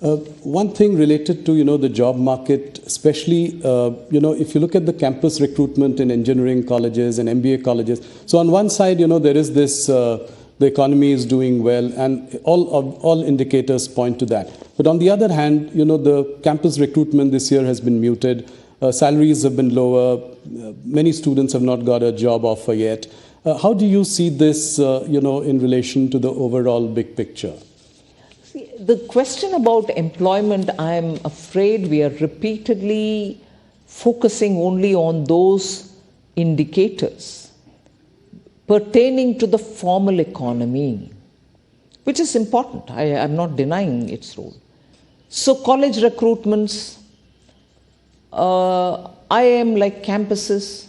One thing related to, the job market, especially, if you look at the campus recruitment in engineering colleges and MBA colleges. So on one side, there is this, the economy is doing well, and all indicators point to that. But on the other hand, the campus recruitment this year has been muted. Salaries have been lower. Many students have not got a job offer yet. How do you see this, in relation to the overall big picture? See, the question about employment, I'm afraid we are repeatedly focusing only on those indicators pertaining to the formal economy, which is important. I'm not denying its role. So college recruitments, IIM like campuses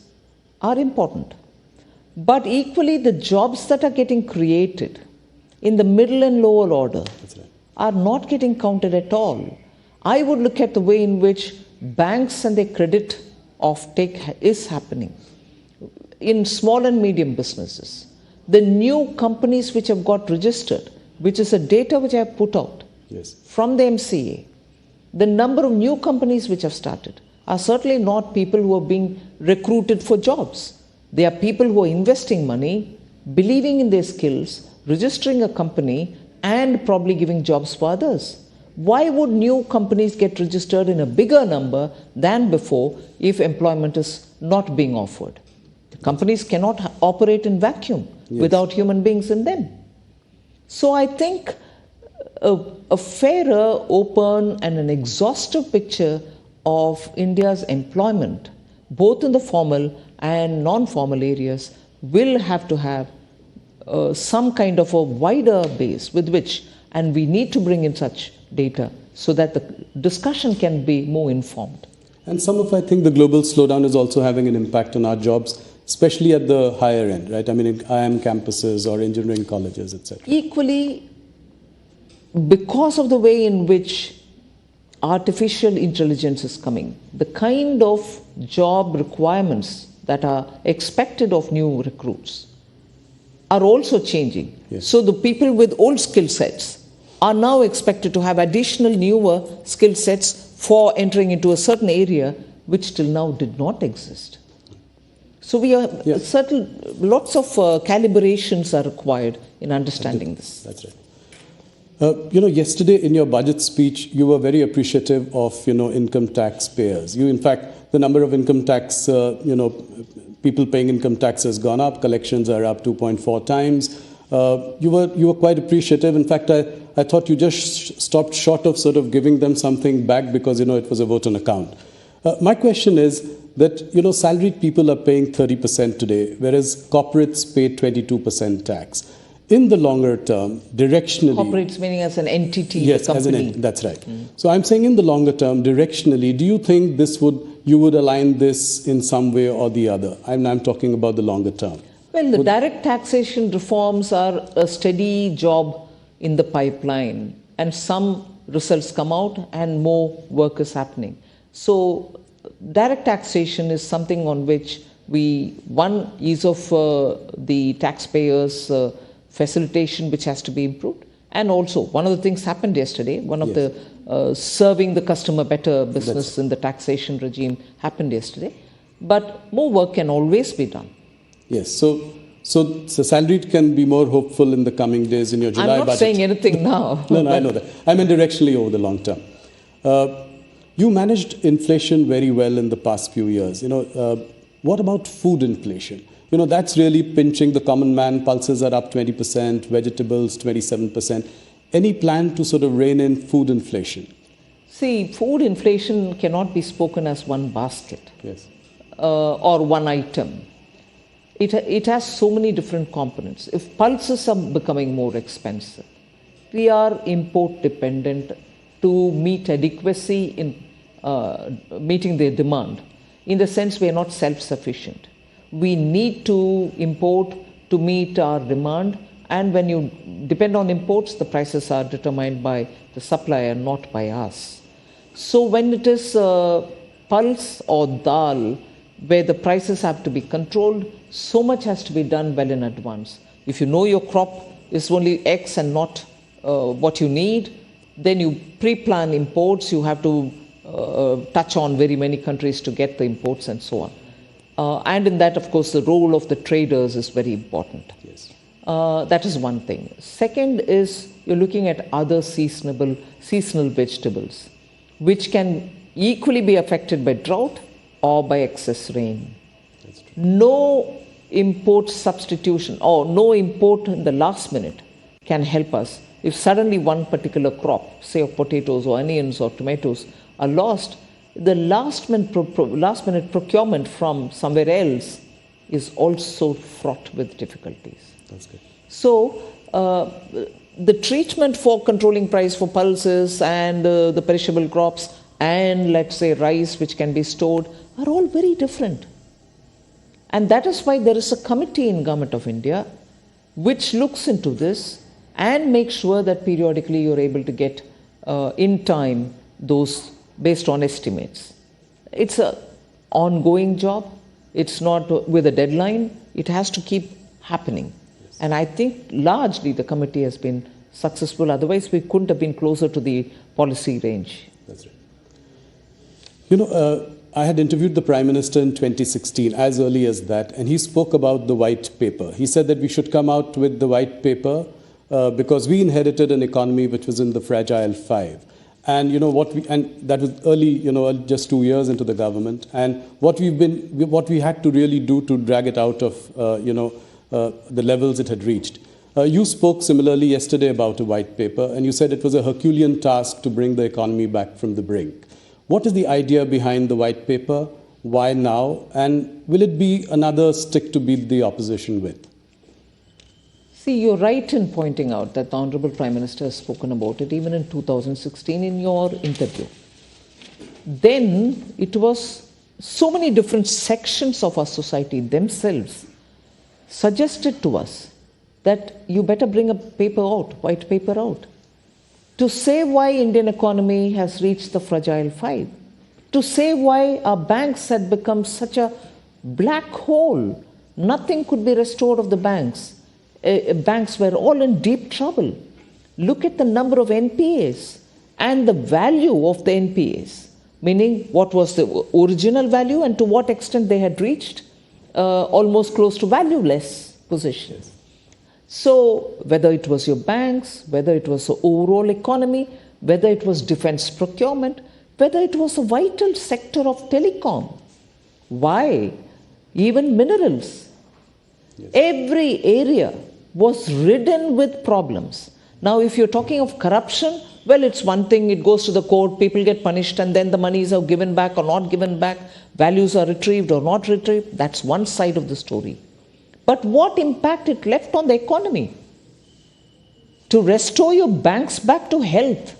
are important. But equally, the jobs that are getting created in the middle and lower order are not getting counted at all. I would look at the way in which banks and their credit offtake is happening in small and medium businesses. The new companies which have got registered, which is a data which I have put out from the MCA, the number of new companies which have started are certainly not people who are being recruited for jobs. They are people who are investing money, believing in their skills, registering a company, and probably giving jobs for others. Why would new companies get registered in a bigger number than before if employment is not being offered? The companies cannot operate in vacuum without human beings in them. So I think a fairer, open, and an exhaustive picture of India's employment, both in the formal and non-formal areas, will have to have some kind of a wider base with which, and we need to bring in such data so that the discussion can be more informed. And I think the global slowdown is also having an impact on our jobs, especially at the higher end, right? I mean, in IIM campuses or engineering colleges, etc. Equally, because of the way in which artificial intelligence is coming, the kind of job requirements that are expected of new recruits are also changing. So the people with old skill sets are now expected to have additional newer skill sets for entering into a certain area which till now did not exist. So we are lots of calibrations are required in understanding this. That's right. Yesterday in your budget speech, you were very appreciative of, income tax payers. In fact, the number of income tax, people paying income tax has gone up. Collections are up 2.4 times. You were quite appreciative. In fact, I thought you just stopped short of sort of giving them something back because, it was a vote on account. My question is that, salaried people are paying 30% today, whereas corporates pay 22% tax. In the longer term, directionally... Corporates meaning as an entity, yes, a company. That's right. So I'm saying in the longer term, directionally, do you think you would align this in some way or the other? I'm talking about the longer term. Well, the direct taxation reforms are a steady job in the pipeline, and some results come out and more work is happening. So direct taxation is something on which one ease of the taxpayers' facilitation which has to be improved. And also, one of the things happened yesterday, one of the serving the customer better business in the taxation regime happened yesterday. But more work can always be done. Yes, so salaried can be more hopeful in the coming days in your July budget. I'm not saying anything now. No, I know that. I mean directionally over the long term. You managed inflation very well in the past few years. What about food inflation? That's really pinching the common man. Pulses are up 20%, vegetables 27%. Any plan to sort of rein in food inflation? See, food inflation cannot be spoken as one basket or one item. It has so many different components. If pulses are becoming more expensive, we are import dependent to meet adequacy in meeting their demand. In the sense we are not self-sufficient. We need to import to meet our demand, and when you depend on imports, the prices are determined by the supplier, not by us. So when it is pulse or dal, where the prices have to be controlled, so much has to be done well in advance. If you know your crop is only X and not what you need, Then you pre-plan imports. You have to touch on very many countries to get the imports and so on. And in that, of course, the role of the traders is very important. Yes. That is one thing. Second is you're looking at other seasonal vegetables, which can equally be affected by drought or by excess rain. That's true. No import substitution or no import in the last minute can help us. If suddenly one particular crop, say of potatoes or onions or tomatoes, are lost, the last minute procurement from somewhere else is also fraught with difficulties. That's good. So, the treatment for controlling price for pulses and the perishable crops and, let's say, rice which can be stored are all very different. And that is why there is a committee in Government of India which looks into this and makes sure that periodically you're able to get in time those based on estimates. It's an ongoing job. It's not with a deadline. It has to keep happening. Yes. And I think largely the committee has been successful. Otherwise, we couldn't have been closer to the policy range. That's right. You know, I had interviewed the Prime Minister in 2016, as early as that, and he spoke about the white paper. He said that we should come out with the white paper because we inherited an economy which was in the fragile five. And you know and that was early, just 2 years into the government. And what we had to really do to drag it out of, the levels it had reached. You spoke similarly yesterday about a white paper, and you said it was a Herculean task to bring the economy back from the brink. What is the idea behind the white paper? Why now? And will it be another stick to beat the opposition with? See, you're right in pointing out that the Honorable Prime Minister has spoken about it even in 2016 in your interview. Then it was so many different sections of our society themselves suggested to us that you better bring a paper out, white paper out, to say why Indian economy has reached the fragile five, to say why our banks had become such a black hole. Nothing could be restored of the banks. Banks were all in deep trouble. Look at the number of NPAs and the value of the NPAs, meaning what was the original value and to what extent they had reached almost close to valueless positions. So whether it was your banks, whether it was the overall economy, whether it was defense procurement, whether it was a vital sector of telecom, why? Even minerals. Yes. Every area was ridden with problems. Now, if you're talking of corruption, well, it's one thing, it goes to the court, people get punished, and then the monies are given back or not given back, values are retrieved or not retrieved. That's one side of the story. But what impact it left on the economy? To restore your banks back to health,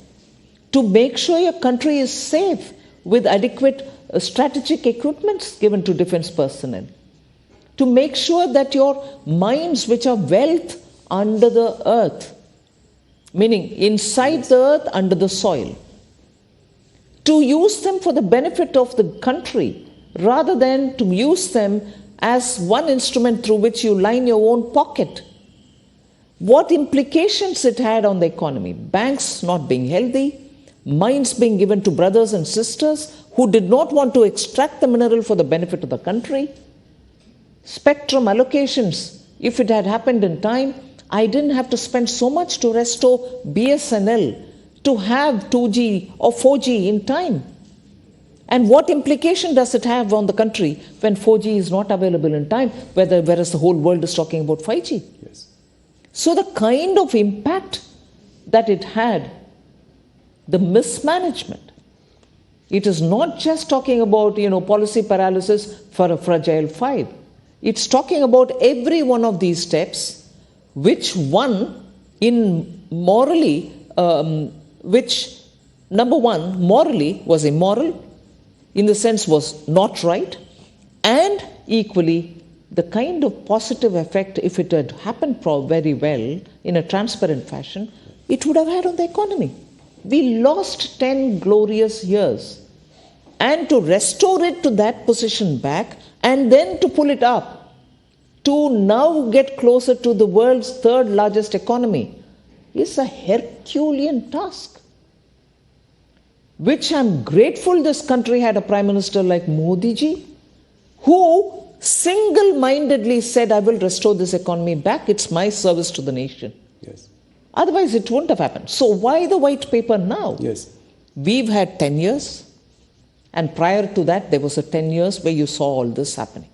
to make sure your country is safe with adequate strategic equipments given to defense personnel, to make sure that your mines, which are wealth under the earth, meaning inside the earth, under the soil, to use them for the benefit of the country rather than to use them as one instrument through which you line your own pocket. What implications it had on the economy? Banks not being healthy, mines being given to brothers and sisters who did not want to extract the mineral for the benefit of the country. Spectrum allocations, if it had happened in time, I didn't have to spend so much to restore BSNL to have 2G or 4G in time. And what implication does it have on the country when 4G is not available in time, whereas the whole world is talking about 5G? Yes. So the kind of impact that it had, the mismanagement, it is not just talking about, policy paralysis for a fragile five. It's talking about every one of these steps, which one in morally, which number one, morally was immoral, in the sense was not right, and equally the kind of positive effect, if it had happened very well in a transparent fashion, it would have had on the economy. We lost 10 glorious years. And to restore it to that position back and then to pull it up, to now get closer to the world's third largest economy, is a Herculean task. which I'm grateful this country had a Prime Minister like Modi ji, who single-mindedly said, I will restore this economy back. It's my service to the nation. Yes. Otherwise, it wouldn't have happened. So why the white paper now? Yes. We've had 10 years. And prior to that, there was a 10 years where you saw all this happening.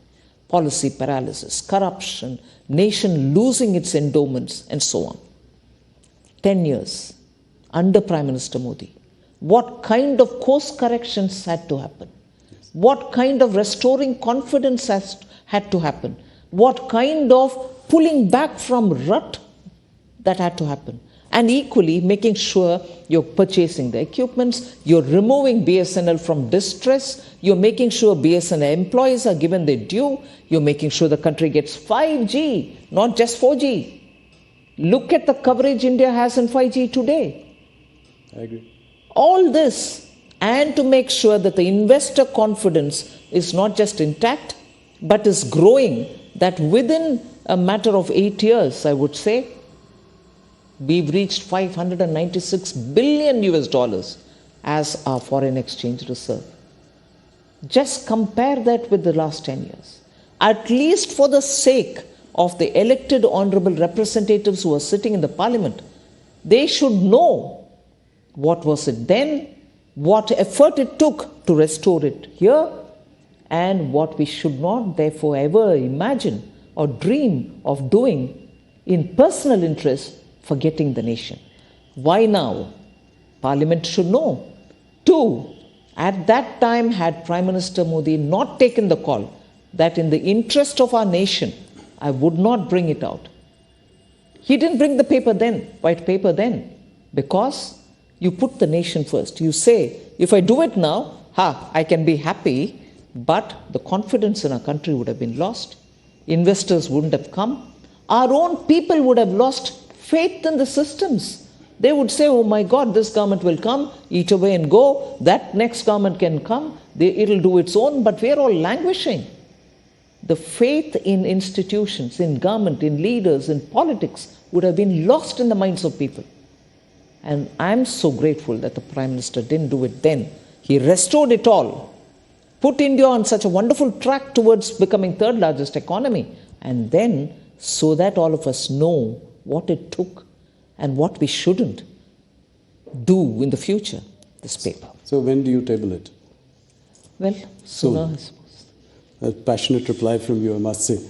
Policy paralysis, corruption, nation losing its endowments, and so on. 10 years under Prime Minister Modi. What kind of course corrections had to happen? Yes. What kind of restoring confidence had to happen? What kind of pulling back from rut that had to happen? And equally, making sure you're purchasing the equipments, you're removing BSNL from distress, you're making sure BSNL employees are given their due, you're making sure the country gets 5G, not just 4G. Look at the coverage India has in 5G today. I agree. All this, and to make sure that the investor confidence is not just intact, but is growing, that within a matter of 8 years, I would say, we've reached 596 billion US dollars as our foreign exchange reserve. Just compare that with the last 10 years. At least for the sake of the elected honorable representatives who are sitting in the parliament, they should know what was it then, what effort it took to restore it here, and what we should not therefore ever imagine or dream of doing in personal interest, forgetting the nation. Why now? Parliament should know. 2, at that time, had Prime Minister Modi not taken the call that in the interest of our nation, I would not bring it out. He didn't bring the paper then, white paper then, because you put the nation first. You say, if I do it now, I can be happy, but the confidence in our country would have been lost. Investors wouldn't have come. Our own people would have lost faith in the systems. They would say, oh my God, this government will come, eat away and go. That next government can come. It'll do its own, but we're all languishing. The faith in institutions, in government, in leaders, in politics would have been lost in the minds of people. And I'm so grateful that the Prime Minister didn't do it then. He restored it all, put India on such a wonderful track towards becoming third largest economy, and then so that all of us know what it took and what we shouldn't do in the future, this paper. So when do you table it? Well, sooner, I suppose. A passionate reply from you, I must say.